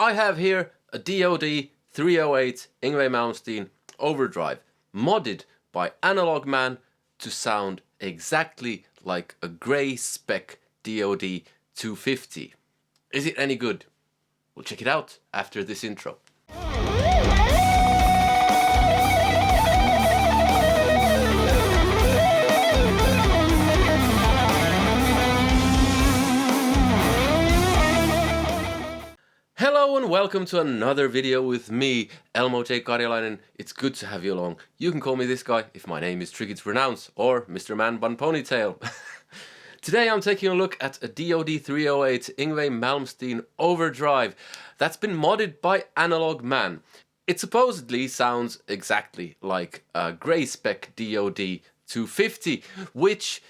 I have here a DOD 308 Yngwie Malmsteen overdrive, modded by Analogman to sound exactly like a grey Spec DOD 250. Is it any good? We'll check it out after this intro. Hello and welcome to another video with me, Elmo Karjalainen. It's good to have you along. You can call me this guy if my name is tricky to pronounce, or Mr. Man Bun Ponytail. Today I'm taking a look at a DOD 308 Yngwie Malmsteen overdrive that's been modded by Analogman. It supposedly sounds exactly like a grey Spec DOD 250, which,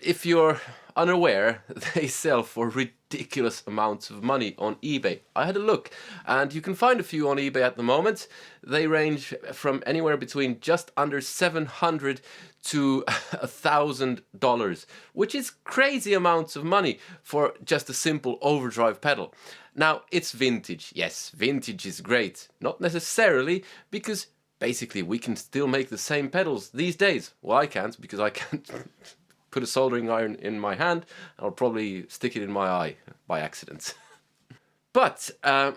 if you're unaware, they sell for ridiculous amounts of money on eBay. I had a look, and you can find a few on eBay at the moment. They range from anywhere between just under $700 to $1,000, which is crazy amounts of money for just a simple overdrive pedal. Now, it's vintage. Yes, vintage is great. Not necessarily, because basically we can still make the same pedals these days. Well, I can't, because I can't put a soldering iron in my hand. I'll probably stick it in my eye by accident. But a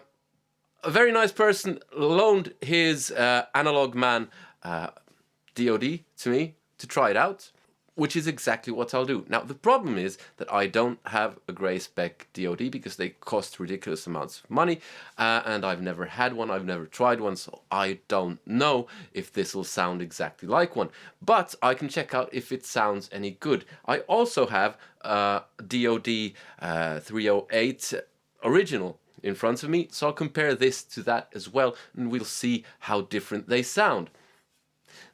very nice person loaned his Analogman DOD to me to try it out, which is exactly what I'll do. Now, the problem is that I don't have a grey Spec DOD because they cost ridiculous amounts of money, and I've never had one, I've never tried one, so I don't know if this will sound exactly like one. But I can check out if it sounds any good. I also have a DOD 308 original in front of me, so I'll compare this to that as well, and we'll see how different they sound.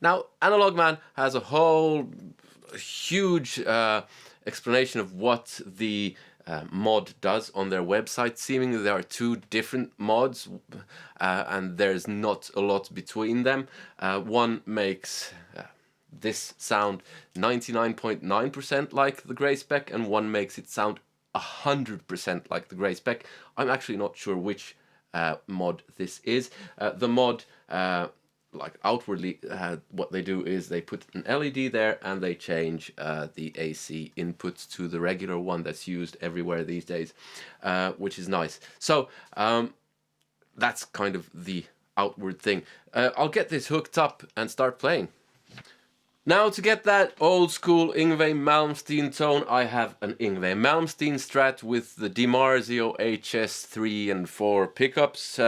Now, Analogman has a whole huge explanation of what the mod does on their website. Seemingly there are two different mods, and there's not a lot between them. One makes this sound 99.9% like the grey Spec, and one makes it sound 100% like the grey Spec. I'm actually not sure which mod this is. The mod like outwardly, what they do is they put an LED there and they change the AC input to the regular one that's used everywhere these days, which is nice. So that's kind of the outward thing. I'll get this hooked up and start playing. Now, to get that old school Yngwie Malmsteen tone, I have an Yngwie Malmsteen Strat with the DiMarzio HS3 and 4 pickups.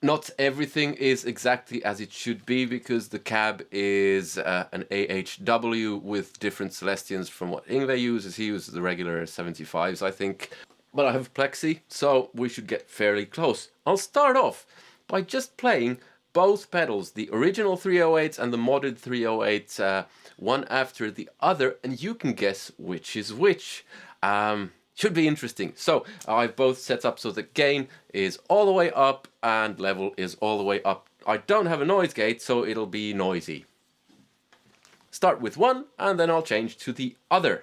Not everything is exactly as it should be, because the cab is an AHW with different Celestians from what Yngwie uses. He uses the regular 75s, I think. But I have plexi, so we should get fairly close. I'll start off by just playing both pedals, the original 308 and the modded 308, one after the other, and you can guess which is which. Should be interesting. So I've both set up so the gain is all the way up and level is all the way up. I don't have a noise gate, so it'll be noisy. Start with one and then I'll change to the other.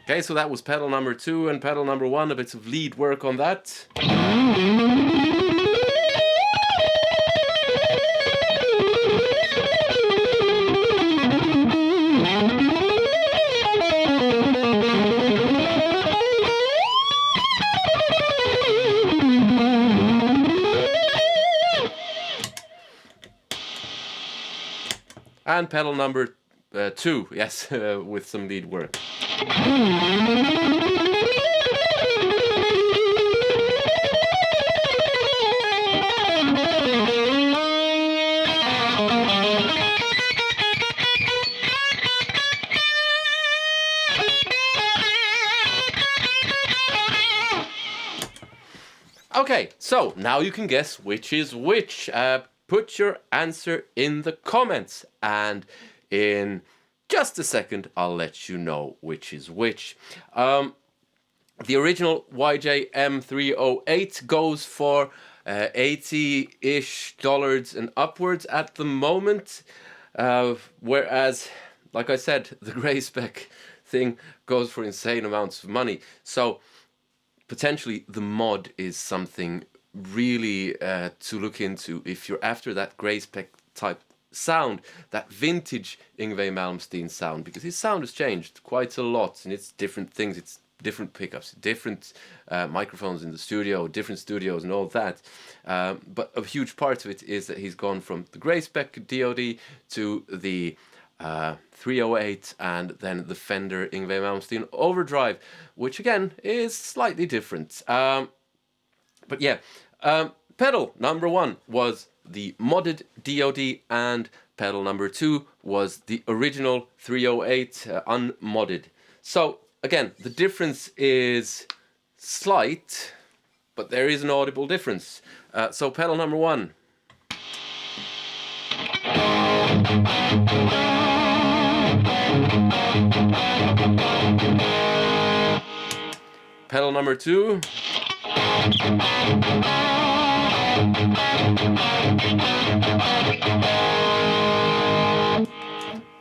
Okay, so that was pedal number 2 and pedal number 1, a bit of lead work on that. And pedal number 2, yes, with some lead work. Okay, so now you can guess which is which. Put your answer in the comments, and in just a second I'll let you know which is which. The original YJ M308 goes for $80-ish and upwards at the moment, whereas, like I said, the grey spec thing goes for insane amounts of money. So potentially the mod is something really to look into if you're after that grey spec type sound, that vintage Yngwie Malmsteen sound, because his sound has changed quite a lot, and it's different things, it's different pickups, different microphones in the studio, different studios and all that, but a huge part of it is that he's gone from the grey spec DOD to the 308 and then the Fender Yngwie Malmsteen Overdrive, which again is slightly different. But yeah, pedal number 1 was the modded DOD, and pedal number 2 was the original 308 unmodded. So again, the difference is slight, but there is an audible difference. So pedal number 1. Pedal number 2.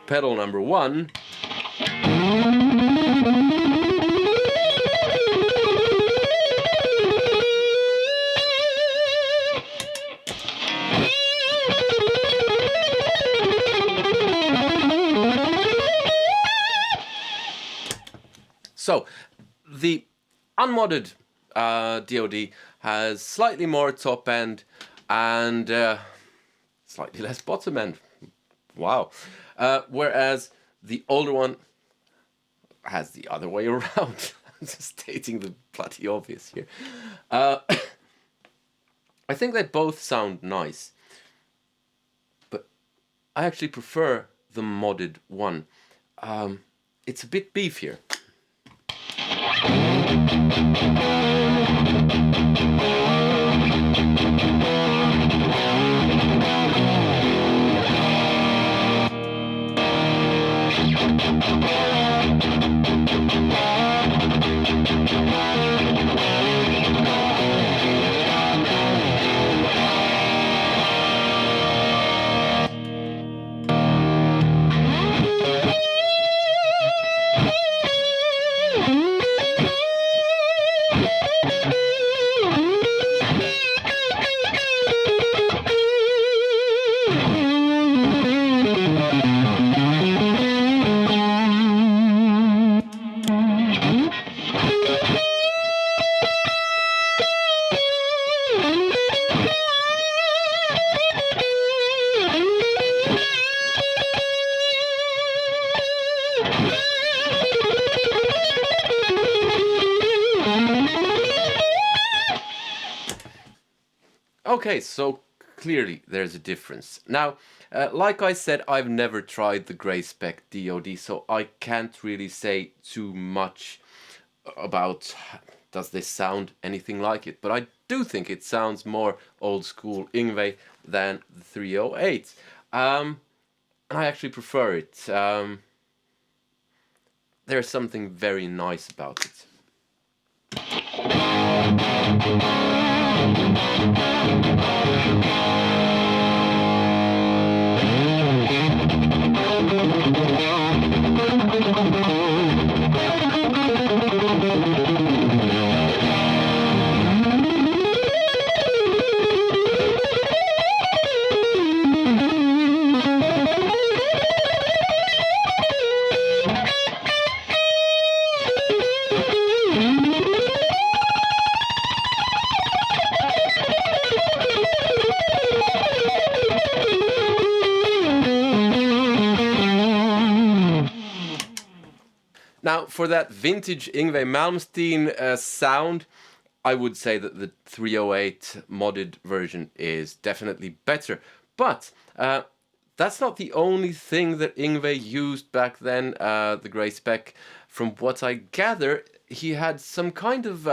Pedal number 1. So, the unmodded DOD has slightly more top end and slightly less bottom end. Wow. Whereas the older one has the other way around. I'm just stating the bloody obvious here. I think they both sound nice, but I actually prefer the modded one. It's a bit beefier. Okay, so clearly there's a difference. Now, like I said, I've never tried the grey spec DOD, so I can't really say too much about does this sound anything like it. But I do think it sounds more old school Yngwie than the 308. I actually prefer it. There's something very nice about it. Now, for that vintage Yngwie Malmsteen sound, I would say that the 308 modded version is definitely better. But that's not the only thing that Yngwie used back then, the grey spec. From what I gather, he had some kind of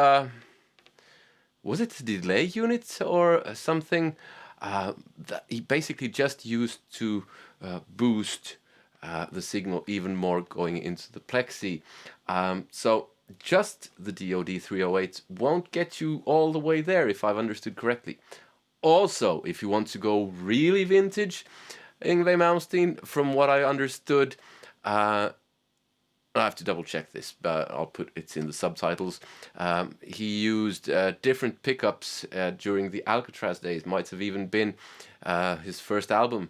was it a delay unit or something that he basically just used to boost the signal even more going into the plexi. So just the DOD 308 won't get you all the way there, if I've understood correctly. Also, if you want to go really vintage, Yngwie Malmsteen, from what I understood, I have to double check this, but I'll put it in the subtitles. He used different pickups during the Alcatraz days. Might have even been his first album.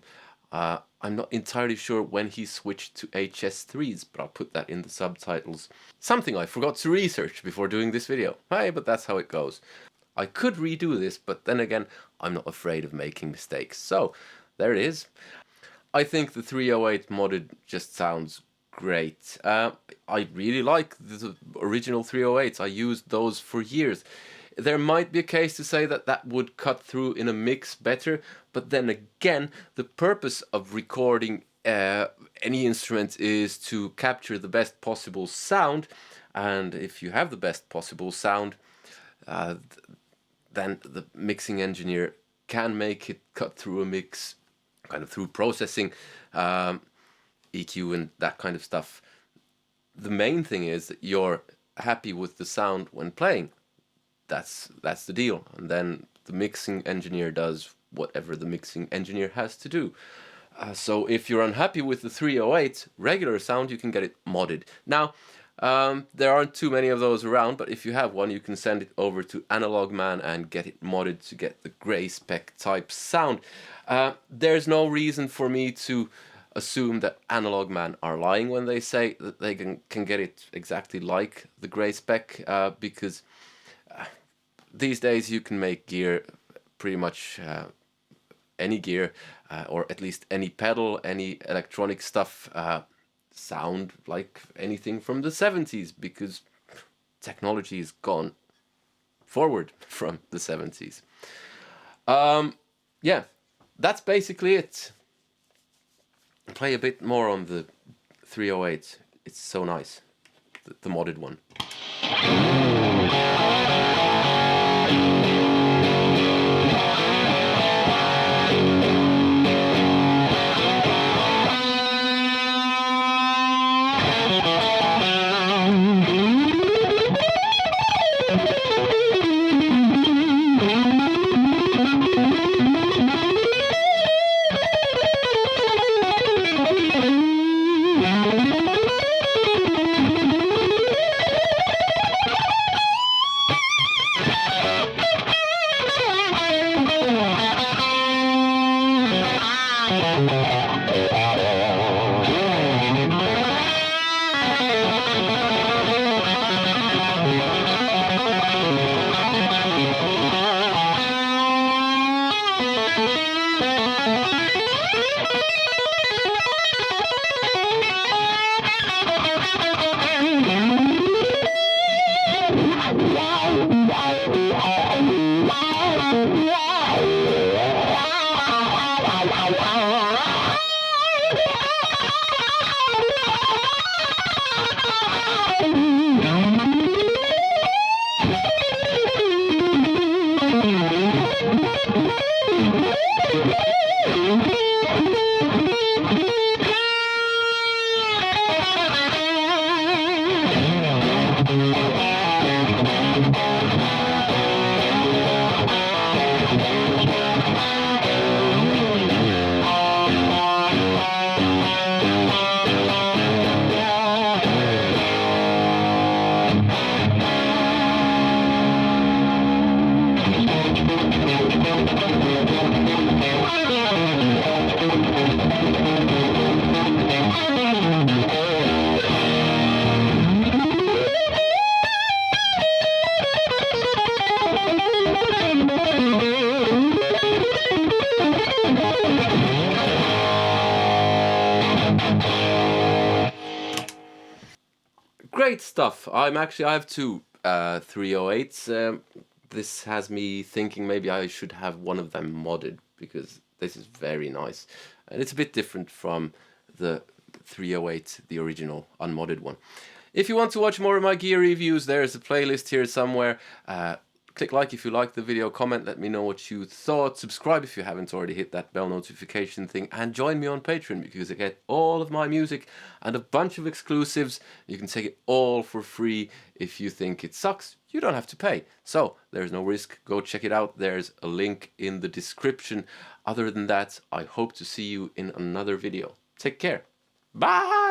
I'm not entirely sure when he switched to HS3s, but I'll put that in the subtitles. Something I forgot to research before doing this video. Hey, but that's how it goes. I could redo this, but then again, I'm not afraid of making mistakes. So, there it is. I think the 308 modded just sounds great. I really like the original 308s. I used those for years. There might be a case to say that that would cut through in a mix better, but then again, the purpose of recording any instrument is to capture the best possible sound, and if you have the best possible sound, then the mixing engineer can make it cut through a mix, kind of through processing, EQ and that kind of stuff. The main thing is that you're happy with the sound when playing. That's the deal. And then the mixing engineer does whatever the mixing engineer has to do. So if you're unhappy with the 308 regular sound, you can get it modded. Now, there aren't too many of those around, but if you have one, you can send it over to Analogman and get it modded to get the grey spec type sound. There's no reason for me to assume that Analogman are lying when they say that they can get it exactly like the grey spec, because these days you can make gear, pretty much any gear, or at least any pedal, any electronic stuff, sound like anything from the 70s, because technology has gone forward from the 70s. Yeah, that's basically it. Play a bit more on the 308. It's so nice, the modded one. Great stuff. I have two 308s. This has me thinking maybe I should have one of them modded, because this is very nice. And it's a bit different from the 308, the original unmodded one. If you want to watch more of my gear reviews, there's a playlist here somewhere. Click like if you liked the video, comment, let me know what you thought, subscribe if you haven't already, hit that bell notification thing, and join me on Patreon because I get all of my music and a bunch of exclusives. You can take it all for free. If you think it sucks, you don't have to pay. So there's no risk, go check it out. There's a link in the description. Other than that, I hope to see you in another video. Take care. Bye!